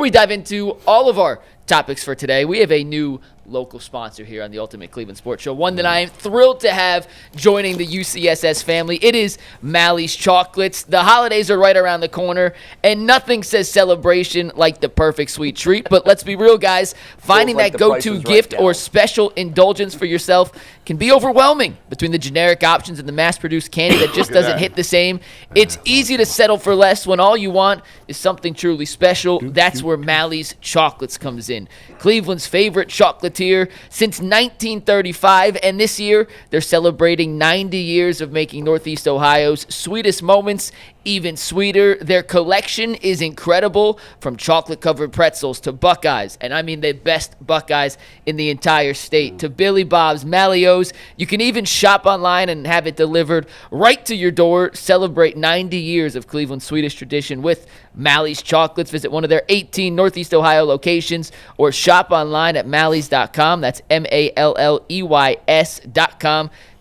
Before we dive into all of our topics for today, we have a new local sponsor here on the Ultimate Cleveland Sports Show, one that I am thrilled to have joining the UCSS family. It is Mally's Chocolates. The holidays are right around the corner, and nothing says celebration like the perfect sweet treat. But let's be real, guys. Finding that go-to gift or special indulgence for yourself can be overwhelming. Between the generic options and the mass-produced candy that just doesn't hit the same, it's easy to settle for less when all you want is something truly special. That's where Mally's Chocolates comes in. Cleveland's favorite chocolatier since 1935, and this year they're celebrating 90 years of making Northeast Ohio's sweetest moments even sweeter. Their collection is incredible, from chocolate-covered pretzels to Buckeyes, and I mean the best Buckeyes in the entire state, to Billy Bob's, Malio's. You can even shop online and have it delivered right to your door. Celebrate 90 years of Cleveland's sweetest tradition with Mally's Chocolates. Visit one of their 18 Northeast Ohio locations or shop online at Malleys.com. That's MALLEYS.com.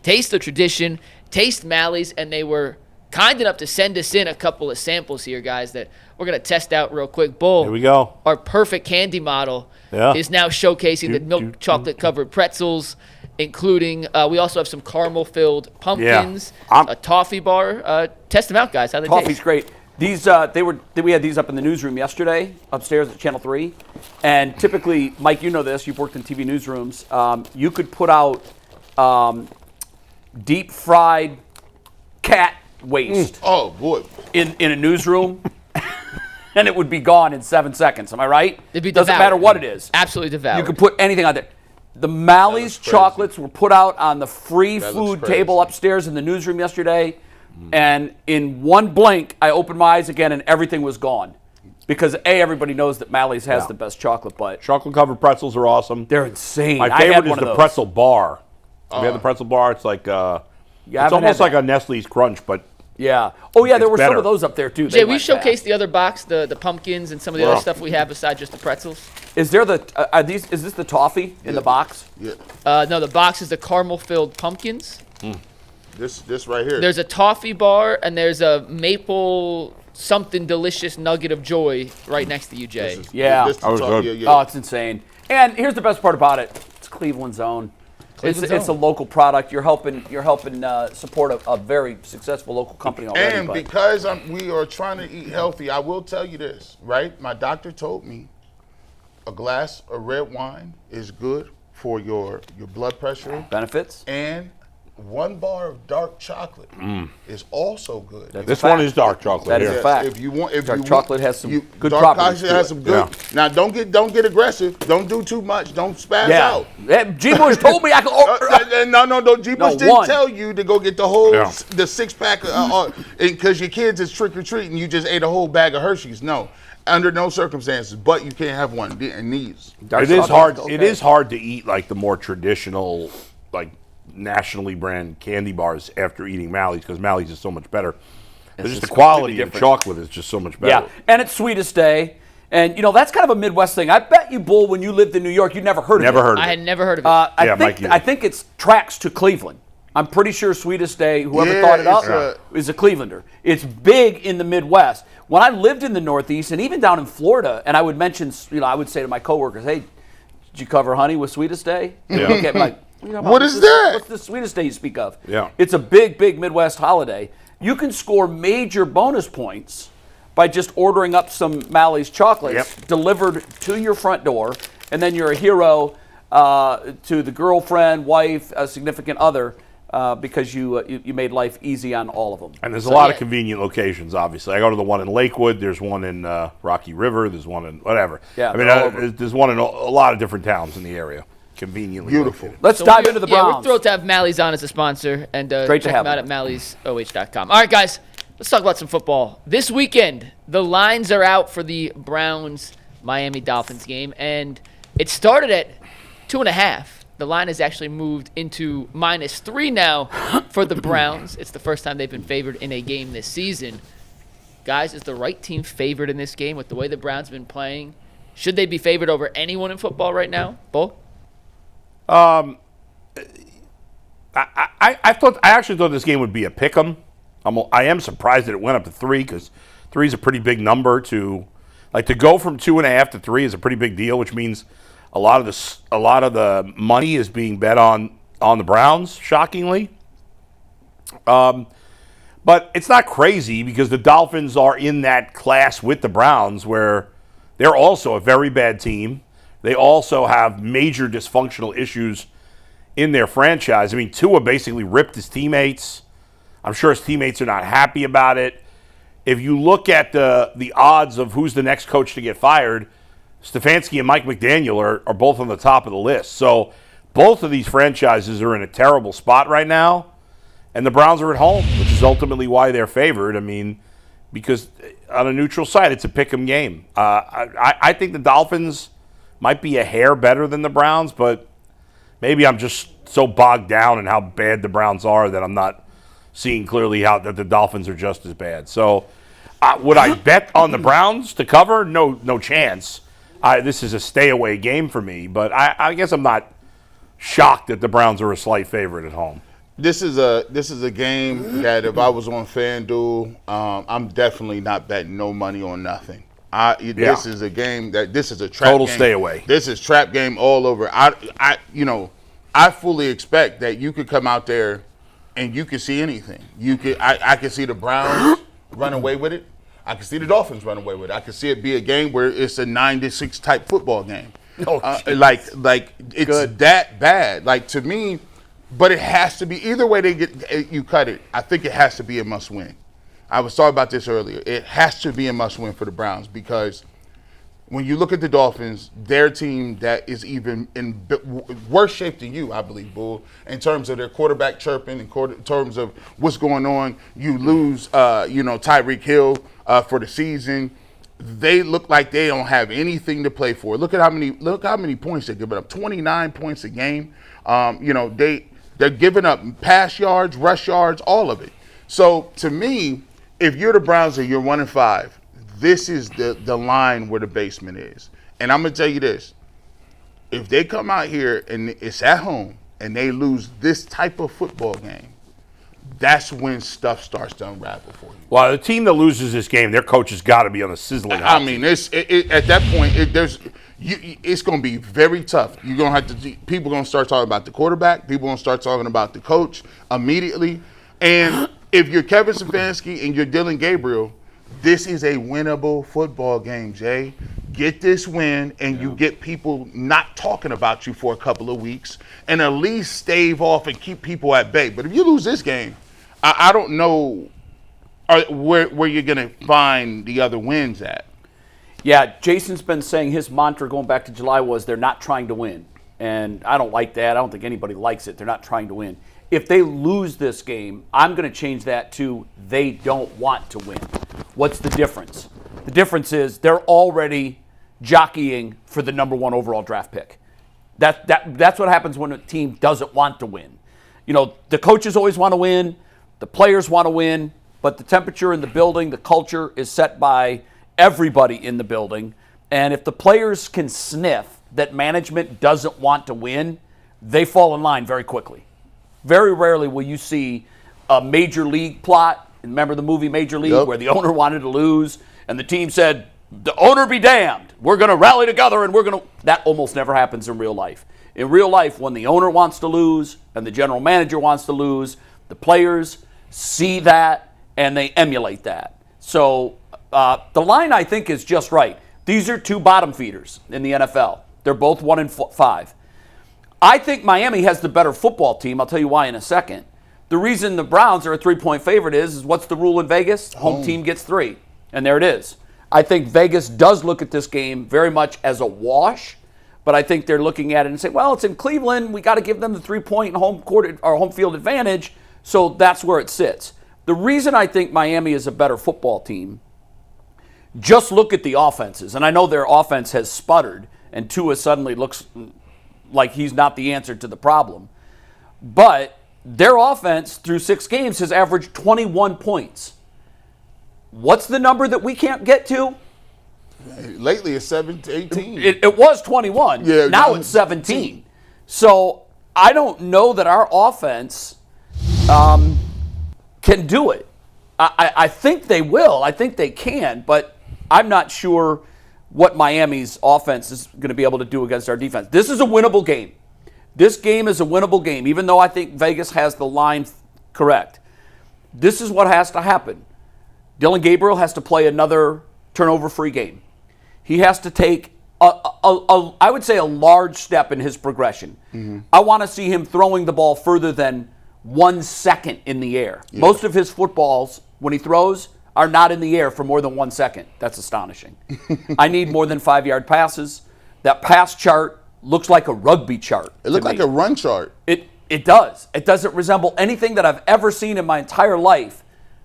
Taste the tradition, taste Mally's, and they were kind enough to send us in a couple of samples here, guys, that we're going to test out real quick. Bull, here we go. Our perfect candy model is now showcasing the milk chocolate-covered pretzels, including we also have some caramel-filled pumpkins, a toffee bar. Test them out, guys. How they taste? Toffee's great. These we had these up in the newsroom yesterday, upstairs at Channel 3. And typically, Mike, you know this. You've worked in TV newsrooms. You could put out deep-fried cat waste. Oh, boy. In a newsroom, and it would be gone in 7 seconds. Am I right? It'd be Doesn't devoured. matter what it is. Absolutely devoured. You could put anything on there. The Mally's chocolates were put out on the free food table upstairs in the newsroom yesterday, and in one blink, I opened my eyes again, and everything was gone. Because everybody knows that Mally's has the best chocolate, but Chocolate-covered pretzels are awesome. they're insane. My I had favorite is one of the those. pretzel bar. We have the pretzel bar. It's like it's almost like a Nestle's Crunch, but yeah. Oh yeah, there were better. some of those up there too. Jay, we showcased the other box, the pumpkins and some of the other stuff we have besides just the pretzels. Is there the is this the toffee in the box? Yeah. No, the box is the caramel-filled pumpkins. This right here. There's a toffee bar, and there's a maple something delicious nugget of joy right next to you, Jay. Yeah. good. Oh, it's insane. And here's the best part about it: it's Cleveland's own. It's a local product. You're helping support a very successful local company already. And because we are trying to eat healthy, I will tell you this, right? My doctor told me a glass of red wine is good for your blood pressure. Benefits. And one bar of dark chocolate is also good. this one is dark chocolate. That is a fact. If you want, dark chocolate has some good dark properties. Chocolate has some good. Now don't get aggressive. Don't do too much. Don't spaz out. G. Bush told me I could. No. G. Bush didn't tell you to go get the whole the 6-pack because your kids is trick or treating. You just ate a whole bag of Hershey's. No. Under no circumstances, but you can't have one in these. It is hard. Okay. It is hard to eat like the more traditional, like nationally brand candy bars after eating Mally's, because Mally's is so much better. It's just the quality of chocolate is just so much better. Yeah, and it's Sweetest Day, and that's kind of a Midwest thing. I bet you, Bull, when you lived in New York, you never heard of it. Never heard of it. I had never heard of it. I think it's tracks to Cleveland. I'm pretty sure Sweetest Day, whoever thought it up, is a Clevelander. It's big in the Midwest. When I lived in the Northeast and even down in Florida, and I would mention, I would say to my coworkers, "Hey, did you cover honey with Sweetest Day?" Yeah. Okay, like, what is that? What's the Sweetest Day you speak of? Yeah. It's a big Midwest holiday. You can score major bonus points by just ordering up some Mally's chocolates delivered to your front door, and then you're a hero to the girlfriend, wife, a significant other, because you made life easy on all of them. And there's a lot of convenient locations, obviously. I go to the one in Lakewood. There's one in Rocky River. There's one in whatever. Yeah, I mean, there's one in a lot of different towns in the area. Conveniently beautiful. located. Let's dive into the Browns. Yeah, we're thrilled to have Mally's on as a sponsor, and Great to check have them out them. at Mally'sOH.com. All right, guys, let's talk about some football. This weekend, the lines are out for the Browns-Miami Dolphins game, and it started at 2.5. The line has actually moved into -3 now for the Browns. It's the first time they've been favored in a game this season. Guys, is the right team favored in this game with the way the Browns have been playing? Should they be favored over anyone in football right now? Bull? I actually thought this game would be a pick'em. I am surprised that it went up to 3, because 3 is a pretty big number to Like to go from 2.5 to 3 is a pretty big deal, which means a lot of the money is being bet on the Browns, shockingly. But it's not crazy because the Dolphins are in that class with the Browns where they're also a very bad team. They also have major dysfunctional issues in their franchise. I mean, Tua basically ripped his teammates. I'm sure his teammates are not happy about it. If you look at the odds of who's the next coach to get fired, Stefanski and Mike McDaniel are both on the top of the list. So both of these franchises are in a terrible spot right now. And the Browns are at home, which is ultimately why they're favored. I mean, because on a neutral side, it's a pick-'em game. I think the Dolphins might be a hair better than the Browns, but maybe I'm just so bogged down in how bad the Browns are that I'm not seeing clearly how that the Dolphins are just as bad. So would I bet on the Browns to cover? No chance. This is a stay-away game for me, but I guess I'm not shocked that the Browns are a slight favorite at home. This is a game that if I was on FanDuel, I'm definitely not betting no money on nothing. This is a game this is a trap total game. Stay away. This is trap game all over. I fully expect that you could come out there and you could see anything. I could see the Browns run away with it. I could see the Dolphins run away with it. I could see it be a game where it's a 9-6 type football game. Like it's good. That bad. Like to me. But it has to be either way you cut it. I think it has to be a must win. I was talking about this earlier. It has to be a must win for the Browns because when you look at the Dolphins, their team that is even in worse shape than you, I believe, Bull, in terms of their quarterback chirping, in terms of what's going on. You lose, Tyreek Hill for the season. They look like they don't have anything to play for. Look how many points they're giving up. 29 points a game. They're giving up pass yards, rush yards, all of it. So to me, if you're the Browns and you're 1-5, this is the line where the basement is. And I'm gonna tell you this: if they come out here and it's at home and they lose this type of football game, that's when stuff starts to unravel for you. Well, the team that loses this game, their coach has got to be on a sizzling hot seat. At that point, it's going to be very tough. You're going to have to. People are going to start talking about the quarterback. People are going to start talking about the coach immediately. And if you're Kevin Stefanski and you're Dylan Gabriel, this is a winnable football game, Jay. Get this win, and you get people not talking about you for a couple of weeks, and at least stave off and keep people at bay. But if you lose this game, I don't know where you're going to find the other wins at. Yeah, Jason's been saying his mantra going back to July was they're not trying to win. And I don't like that. I don't think anybody likes it. They're not trying to win. If they lose this game, I'm going to change that to they don't want to win. What's the difference? The difference is they're already jockeying for the number 1 overall draft pick. That's what happens when a team doesn't want to win. The coaches always want to win. The players want to win. But the temperature in the building, the culture is set by everybody in the building. And if the players can sniff that management doesn't want to win, they fall in line very quickly. Very rarely will you see a major league plot. Remember the movie Major League where the owner wanted to lose and the team said, the owner be damned. We're going to rally together and that almost never happens in real life. In real life, when the owner wants to lose and the general manager wants to lose, the players see that and they emulate that. So the line, I think, is just right. These are 2 bottom feeders in the NFL. They're both 1-5. I think Miami has the better football team. I'll tell you why in a second. The reason the Browns are a 3-point favorite is what's the rule in Vegas? Home team gets 3. And there it is. I think Vegas does look at this game very much as a wash, but I think they're looking at it and say, well, it's in Cleveland. We got to give them the 3-point home field advantage. So that's where it sits. The reason I think Miami is a better football team, just look at the offenses. And I know their offense has sputtered, and Tua suddenly looks like he's not the answer to the problem. But their offense through 6 games has averaged 21 points. What's the number that we can't get to? Lately it's 18. It was 21. Yeah, now it's 17. So I don't know that our offense can do it. I think they will. I think they can, but I'm not sure what Miami's offense is going to be able to do against our defense. This is a winnable game. This game is a winnable game, even though I think Vegas has the line correct. This is what has to happen. Dylan Gabriel has to play another turnover-free game. He has to take, I would say, a large step in his progression. Mm-hmm. I want to see him throwing the ball further than 1 second in the air. Yeah. Most of his footballs, when he throws, are not in the air for more than 1 second. That's astonishing. I need more than 5-yard passes. That pass chart looks like a rugby chart. It looks like a run chart. It does. It doesn't resemble anything that I've ever seen in my entire life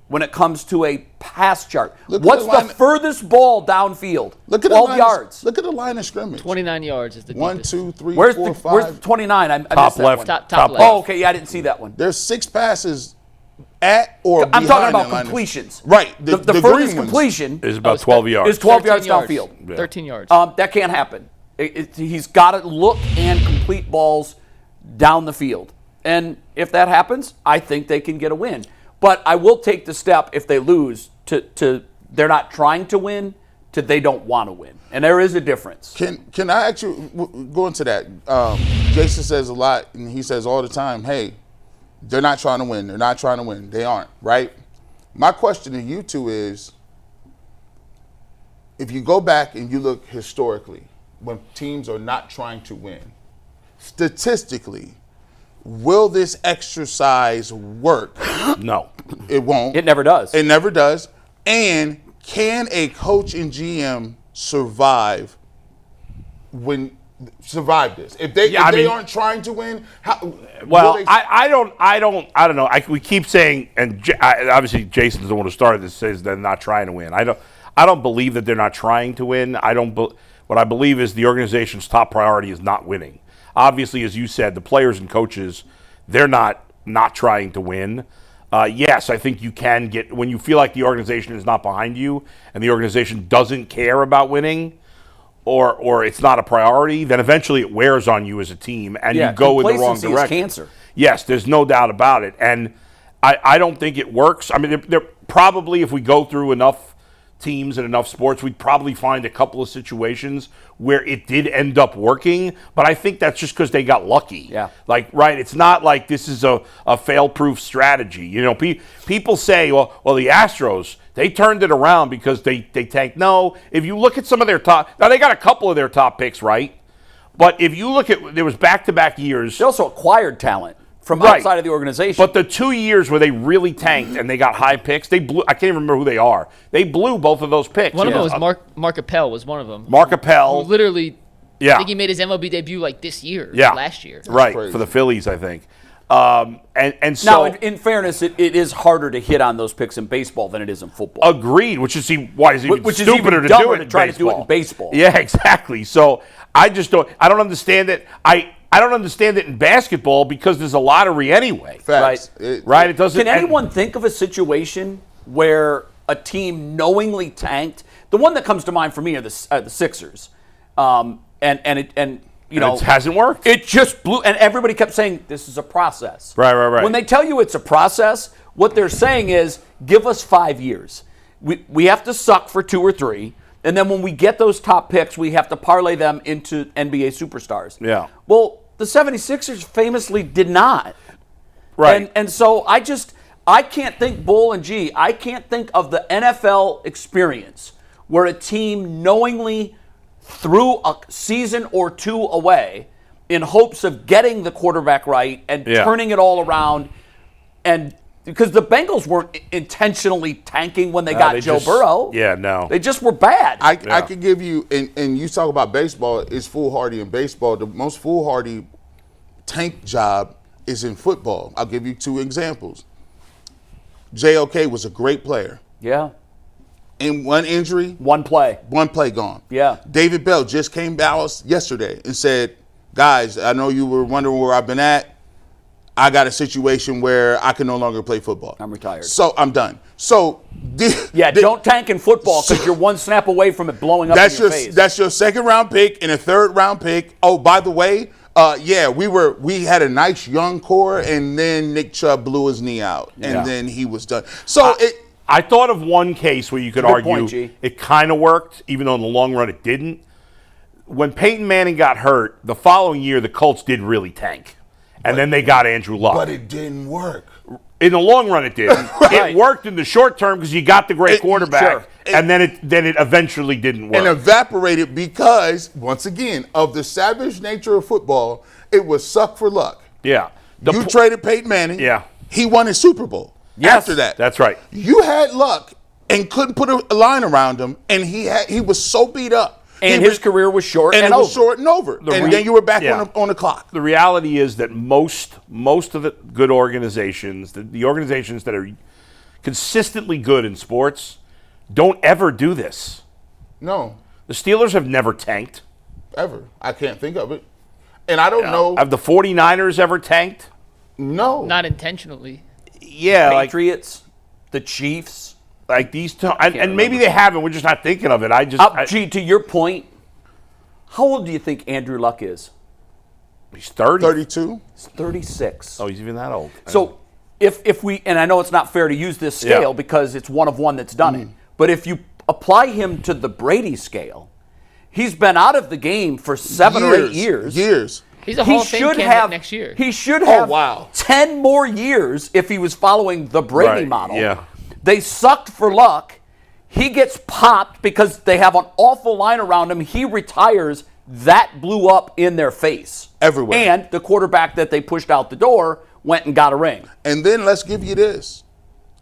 when it comes to a pass chart. What's the furthest ball downfield? Look at 12 yards. Look at the line of scrimmage. 29 yards is the One, deepest. 2, 3, where's 4, the, 5. Where's the 29? I top left. Top left. Oh, okay. Yeah, I didn't see that one. There's 6 passes at or I'm behind talking about the line completions. Right. The green furthest ones completion is about 12 yards. Is 12 yards downfield. Yeah. 13 yards. That can't happen. He's got to look and complete balls down the field. And if that happens, I think they can get a win. But I will take the step if they lose to they're not trying to win to they don't want to win. And there is a difference. Can I actually go into that? Jason says a lot, and he says all the time, hey, they're not trying to win. They're not trying to win. They aren't, right? My question to you two is, if you go back and you look historically, when teams are not trying to win, statistically, will this exercise work? No. It won't. It never does. It never does. And can a coach and GM survive this? If they aren't trying to win, I don't know. We keep saying, and obviously Jason's the one who started this, says they're not trying to win. I don't believe that they're not trying to win. What I believe is the organization's top priority is not winning. Obviously, as you said, the players and coaches, they're not trying to win. Yes, I think you can get, when you feel like the organization is not behind you and the organization doesn't care about winning or it's not a priority, then eventually it wears on you as a team and you go in the wrong direction. Is cancer. Yes, there's no doubt about it. And I don't think it works. I mean, they're probably, if we go through enough teams and enough sports, we'd probably find a couple of situations where it did end up working, but I think that's just because they got lucky. Yeah. Like, right, it's not like this is a fail-proof strategy. You know, people say, well, the Astros, they turned it around because they tanked. No, if you look at some of their top, now they got a couple of their top picks, right? But if you look at, there was back-to-back years. They also acquired talent from outside of the organization. But the 2 years where they really tanked and they got high picks, they blew. I can't even remember who they are. They blew both of those picks. One of them was Mark Appel was one of them. Mark Appel. Who literally, I think he made his MLB debut like this year, last year. Right, for the Phillies, I think. And so now, in fairness, it is harder to hit on those picks in baseball than it is in football. Agreed, which is why it's even stupider to do it in try to do it in baseball. Yeah, exactly. So I don't understand it. I don't understand it in basketball because there's a lottery anyway. Facts. Right? It doesn't. Can anyone think of a situation where a team knowingly tanked? The one that comes to mind for me are the Sixers, it hasn't worked. It just blew, and everybody kept saying this is a process. Right. When they tell you it's a process, what they're saying is give us 5 years. We have to suck for 2 or 3. And then when we get those top picks, we have to parlay them into NBA superstars. Yeah. Well, the 76ers famously did not. Right. And so I can't think, Bull and G, I can't think of the NFL experience where a team knowingly threw a season or 2 away in hopes of getting the quarterback right and turning it all around. And because the Bengals weren't intentionally tanking when they got Joe Burrow. Yeah, no. They just were bad. I could give you, and you talk about baseball, it's foolhardy in baseball. The most foolhardy tank job is in football. I'll give you 2 examples. JOK was a great player. Yeah. In one injury. One play gone. Yeah. David Bell just came out yesterday and said, guys, I know you were wondering where I've been at. I got a situation where I can no longer play football. I'm retired. So I'm done. So don't tank in football because you're one snap away from it blowing up in your face. That's your 2nd round pick and a 3rd round pick. Oh, by the way, we had a nice young core, and then Nick Chubb blew his knee out, and then he was done. So I thought of one case where you could Good argue point, G. it kind of worked, even though in the long run it didn't. When Peyton Manning got hurt, the following year the Colts did really tank. And then they got Andrew Luck. But it didn't work. In the long run, it didn't. It worked in the short term because you got the great quarterback, sure. and then it eventually didn't work. And evaporated because, once again, of the savage nature of football, it was suck for luck. Yeah. You traded Peyton Manning. Yeah. He won his Super Bowl. Yes, After that. That's right. You had Luck and couldn't put a line around him, and he was so beat up. And his career was short and and it was over. short and over. And then you were back on the clock. The reality is that most of the good organizations, the organizations that are consistently good in sports, don't ever do this. No. The Steelers have never tanked. Ever. I can't think of it. And I don't know. Have the 49ers ever tanked? No. Not intentionally. Yeah. Patriots, the Chiefs. Like these two, and maybe they haven't. We're just not thinking of it. Gee, to your point, how old do you think Andrew Luck is? He's 30. 32. He's 36. Oh, he's even that old. So if we, and I know it's not fair to use this scale because it's one of one that's done it, but if you apply him to the Brady scale, he's been out of the game for 7 or 8 years. He's a Hall of Fame candidate next year. He should have 10 more years if he was following the Brady model. Yeah. They sucked for Luck. He gets popped because they have an awful line around him. He retires. That blew up in their face. Everywhere. And the quarterback that they pushed out the door went and got a ring. And then let's give you this.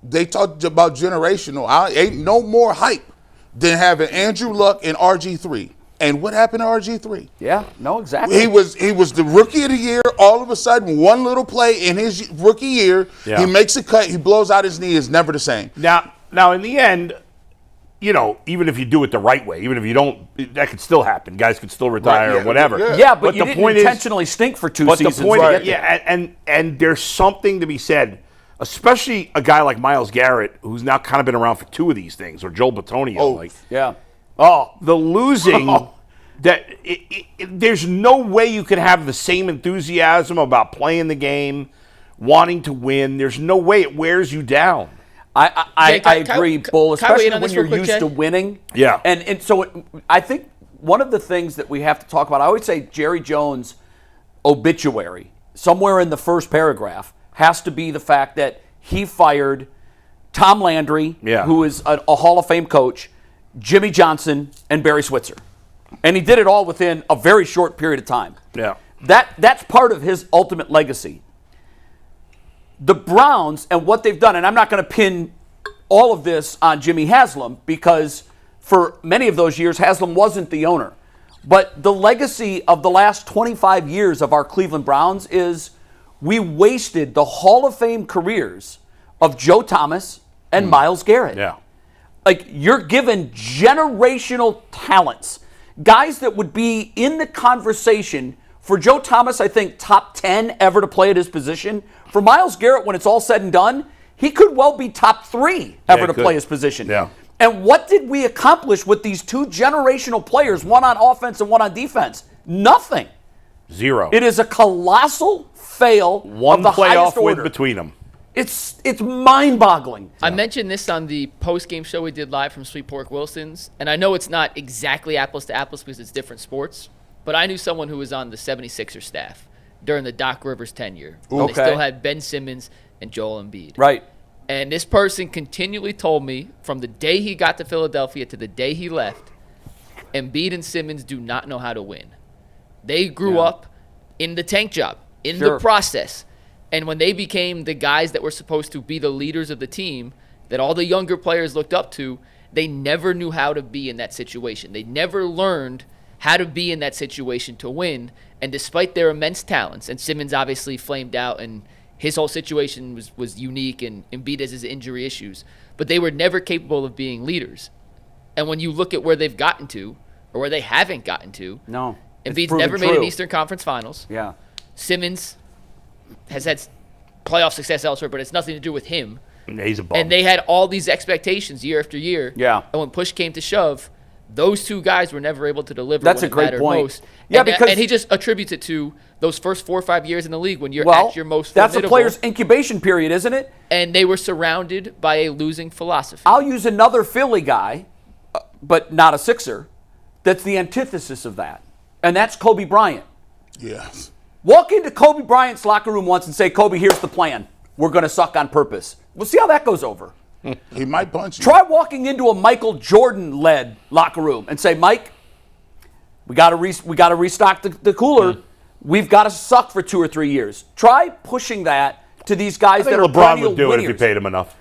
They talked about generational. Ain't no more hype than having Andrew Luck and RG3. And what happened to RG3? Yeah, no, exactly. He was the rookie of the year. All of a sudden, one little play in his rookie year, he makes a cut, he blows out his knee, is never the same. Now, in the end, even if you do it the right way, even if you don't, that could still happen. Guys could still retire or whatever. Yeah, but you didn't intentionally stink for 2 seasons. The point is, and there's something to be said, especially a guy like Myles Garrett, who's now kind of been around for 2 of these things, or Joel Bitonio. The losing, there's no way you could have the same enthusiasm about playing the game, wanting to win. There's no way it wears you down. I agree, Bull, especially when you're used to winning. Yeah. And so I think one of the things that we have to talk about, I always say Jerry Jones' obituary, somewhere in the first paragraph, has to be the fact that he fired Tom Landry, who is a Hall of Fame coach, Jimmy Johnson, and Barry Switzer. And he did it all within a very short period of time. Yeah. That's part of his ultimate legacy. The Browns and what they've done, and I'm not going to pin all of this on Jimmy Haslam because for many of those years, Haslam wasn't the owner. But the legacy of the last 25 years of our Cleveland Browns is we wasted the Hall of Fame careers of Joe Thomas and Myles Garrett. Yeah. Like, you're given generational talents, guys that would be in the conversation. For Joe Thomas, I think top 10 ever to play at his position. For Myles Garrett, when it's all said and done, he could well be top 3 ever to play his position. Yeah. And what did we accomplish with these 2 generational players, one on offense and one on defense? Nothing. 0. It is a colossal fail One of the highest playoff win order. between them. It's mind-boggling. I mentioned this on the post-game show we did live from Sweet Pork Wilson's, and I know it's not exactly apples to apples because it's different sports, but I knew someone who was on the 76ers staff during the Doc Rivers tenure. When they still had Ben Simmons and Joel Embiid. Right. And this person continually told me from the day he got to Philadelphia to the day he left, Embiid and Simmons do not know how to win. They grew up in the tank job, in the process. And when they became the guys that were supposed to be the leaders of the team that all the younger players looked up to, they never knew how to be in that situation. They never learned how to be in that situation to win. And despite their immense talents, and Simmons obviously flamed out and his whole situation was unique, and Embiid has his injury issues, but they were never capable of being leaders. And when you look at where they've gotten to, or where they haven't gotten to, Embiid's never made an Eastern Conference Finals. Yeah. Simmons has had playoff success elsewhere, but it's nothing to do with him. He's a bum. And they had all these expectations year after year. Yeah. And when push came to shove, those two guys were never able to deliver. That's when a great it mattered point. Most. Yeah, and he just attributes it to those first 4 or 5 years in the league when you're at your most that's formidable. a player's incubation period, isn't it? And they were surrounded by a losing philosophy. I'll use another Philly guy, but not a Sixer, that's the antithesis of that, and that's Kobe Bryant. Yes. Walk into Kobe Bryant's locker room once and say, Kobe, here's the plan. We're going to suck on purpose. We'll see how that goes over. He might punch you. Try walking into a Michael Jordan-led locker room and say, Mike, we got to restock the cooler. We've got to suck for 2 or 3 years. Try pushing that to these guys that are LeBron perennial would do winners. it if you paid him enough.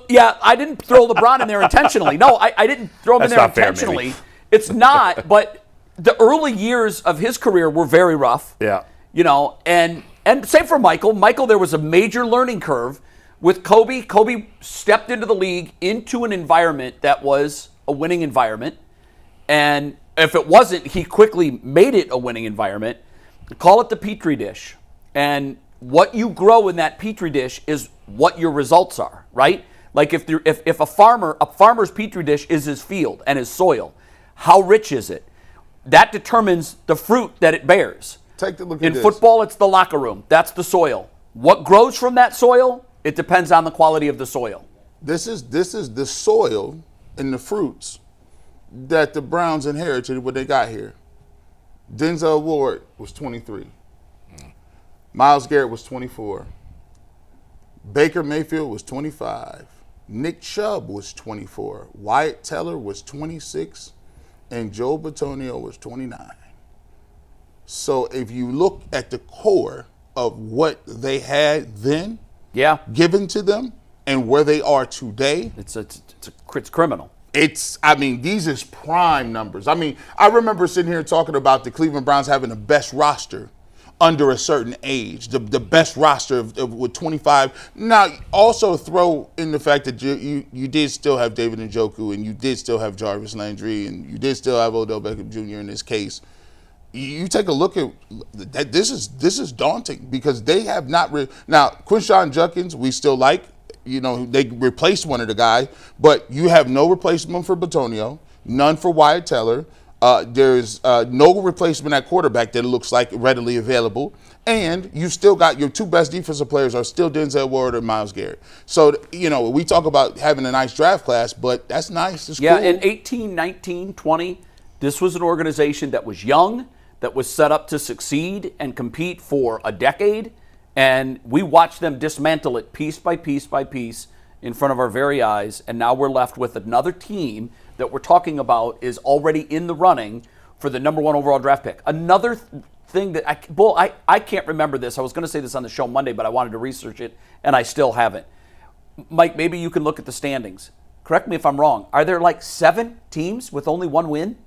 Yeah, I didn't throw LeBron in there intentionally. No, I didn't throw him in That's there not fair, intentionally. maybe. It's not, but the early years of his career were very rough. Yeah. You know, and same for Michael. Michael, there was a major learning curve. With Kobe, Kobe stepped into the league into an environment that was a winning environment. And if it wasn't, he quickly made it a winning environment. Call it the Petri dish. And what you grow in that Petri dish is what your results are, right? Like if a farmer's Petri dish is his field and his soil, how rich is it? That determines the fruit that it bears. Take a look at In this. football, it's the locker room. That's the soil. What grows from that soil? It depends on the quality of the soil. This is the soil and the fruits that the Browns inherited when they got here. Denzel Ward was 23. Myles Garrett was 24. Baker Mayfield was 25. Nick Chubb was 24. Wyatt Teller was 26. And Joe Bitonio was 29. So if you look at the core of what they had then, given to them, and where they are today, it's criminal. These is prime numbers. I mean, I remember sitting here talking about the Cleveland Browns having the best roster under a certain age, the best roster with 25. Now, also throw in the fact that you did still have David Njoku, and you did still have Jarvis Landry, and you did still have Odell Beckham Jr. in this case. You take a look at that. This is daunting because they have not. Now, Quinshon Judkins, we still like. You know, they replaced one of the guys, but you have no replacement for Bitonio, none for Wyatt Teller. There's no replacement at quarterback that looks like readily available. And you still got your 2 best defensive players are still Denzel Ward or Myles Garrett. So, you know, we talk about having a nice draft class, but that's nice. It's yeah, cool. in 18, 19, 20, this was an organization that was young, that was set up to succeed and compete for a decade. And we watched them dismantle it piece by piece by piece in front of our very eyes. And now we're left with another team that we're talking about is already in the running for the number 1 overall draft pick. Another thing that I can't remember this. I was going to say this on the show Monday, but I wanted to research it, and I still haven't. Mike, maybe you can look at the standings. Correct me if I'm wrong. Are there like 7 teams with only 1 win?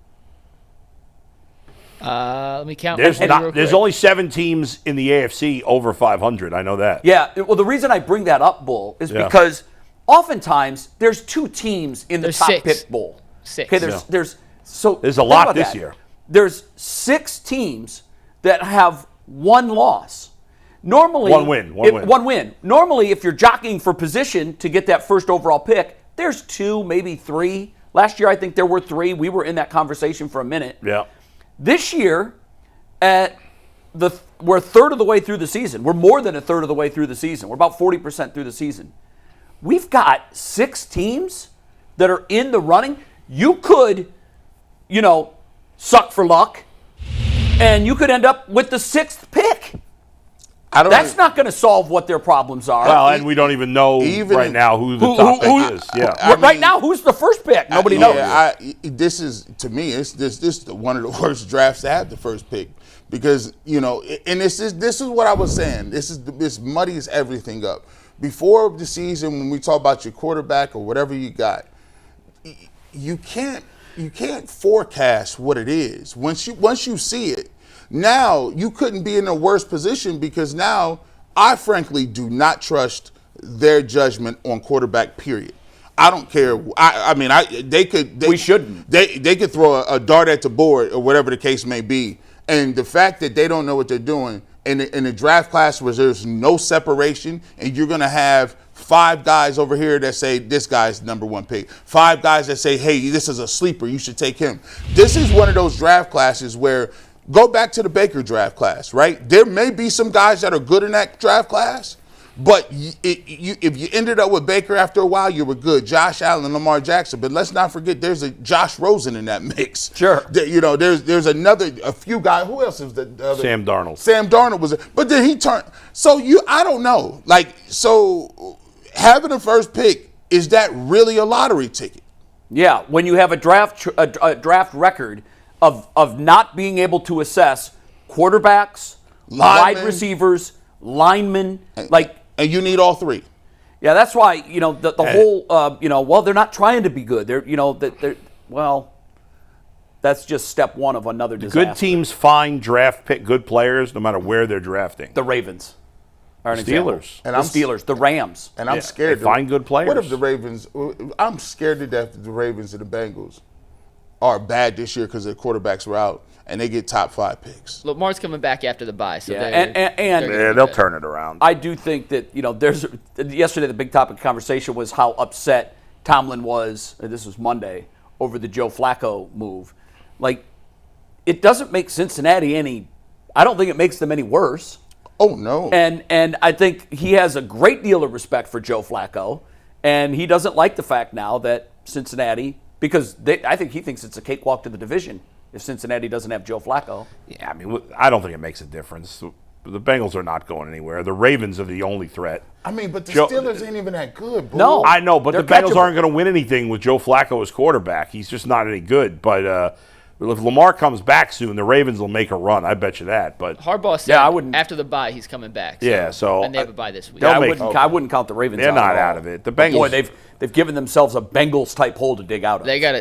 Let me count. There's only 7 teams in the AFC over 500. I know that. Yeah. Well, the reason I bring that up, Bull, is because oftentimes there's 2 teams in the top 6. pick bowl. 6. Okay. There's a lot this year. There's 6 teams that have 1 loss. Normally, 1 win. 1 win. Normally, if you're jockeying for position to get that first overall pick, there's 2, maybe 3. Last year, I think there were 3. We were in that conversation for a minute. Yeah. This year, we're a third of the way through the season. We're more than a third of the way through the season. We're about 40% through the season. We've got 6 teams that are in the running. You could, suck for luck, and you could end up with the 6th pick. That's not going to solve what their problems are. Well, and we don't even know right now who the top pick is. Yeah. Right now, who's the first pick? Nobody knows. This is, to me, this is one of the worst drafts to have the first pick because, and this is what I was saying. This muddies everything up. Before the season, when we talk about your quarterback or whatever you got, you can't forecast what it is. Once you see it, now you couldn't be in a worse position because now I frankly do not trust their judgment on quarterback, period. I don't care. We shouldn't. They could throw a dart at the board or whatever the case may be. And the fact that they don't know what they're doing in a draft class where there's no separation and you're going to have 5 guys over here that say this guy's number 1 pick. 5 guys that say, hey, this is a sleeper, you should take him. This is one of those draft classes where, go back to the Baker draft class, right? There may be some guys that are good in that draft class, but if you ended up with Baker after a while, you were good. Josh Allen, Lamar Jackson, but let's not forget there's a Josh Rosen in that mix. Sure. There's a few guys. Who else is the other? Sam Darnold. Sam Darnold was, but then he turned. So I don't know. So having a first pick, is that really a lottery ticket? Yeah, when you have a draft record of not being able to assess quarterbacks, wide receivers, linemen, and you need all 3. Yeah, that's why the whole they're not trying to be good. That's just step 1 of another disaster. Good teams find pick good players no matter where they're drafting. The Ravens are an Steelers. example. The Steelers, the Rams. And I'm scared. They find good players. What if the Ravens? I'm scared to death that the Ravens and the Bengals are bad this year because their quarterbacks were out. And they get top 5 picks. Lamar's coming back after the bye, so they'll turn it around. I do think that yesterday the big topic of conversation was how upset Tomlin was. This was Monday over the Joe Flacco move. It doesn't make Cincinnati any. I don't think it makes them any worse. Oh no. And I think he has a great deal of respect for Joe Flacco, and he doesn't like the fact now that Cincinnati, because I think he thinks it's a cakewalk to the division if Cincinnati doesn't have Joe Flacco. Yeah, I mean, I don't think it makes a difference. The Bengals are not going anywhere. The Ravens are the only threat. I mean, but the Steelers ain't even that good, bro. No. I know, but the Bengals catchable. aren't going to win anything with Joe Flacco as quarterback. He's just not any good. But if Lamar comes back soon, the Ravens will make a run. I bet you that. But Harbaugh said after the bye he's coming back. And they have a bye this week. I wouldn't count the Ravens They're out not at all. out of it. The Bengals. Boy, they've given themselves a Bengals-type hole to dig out of. They got to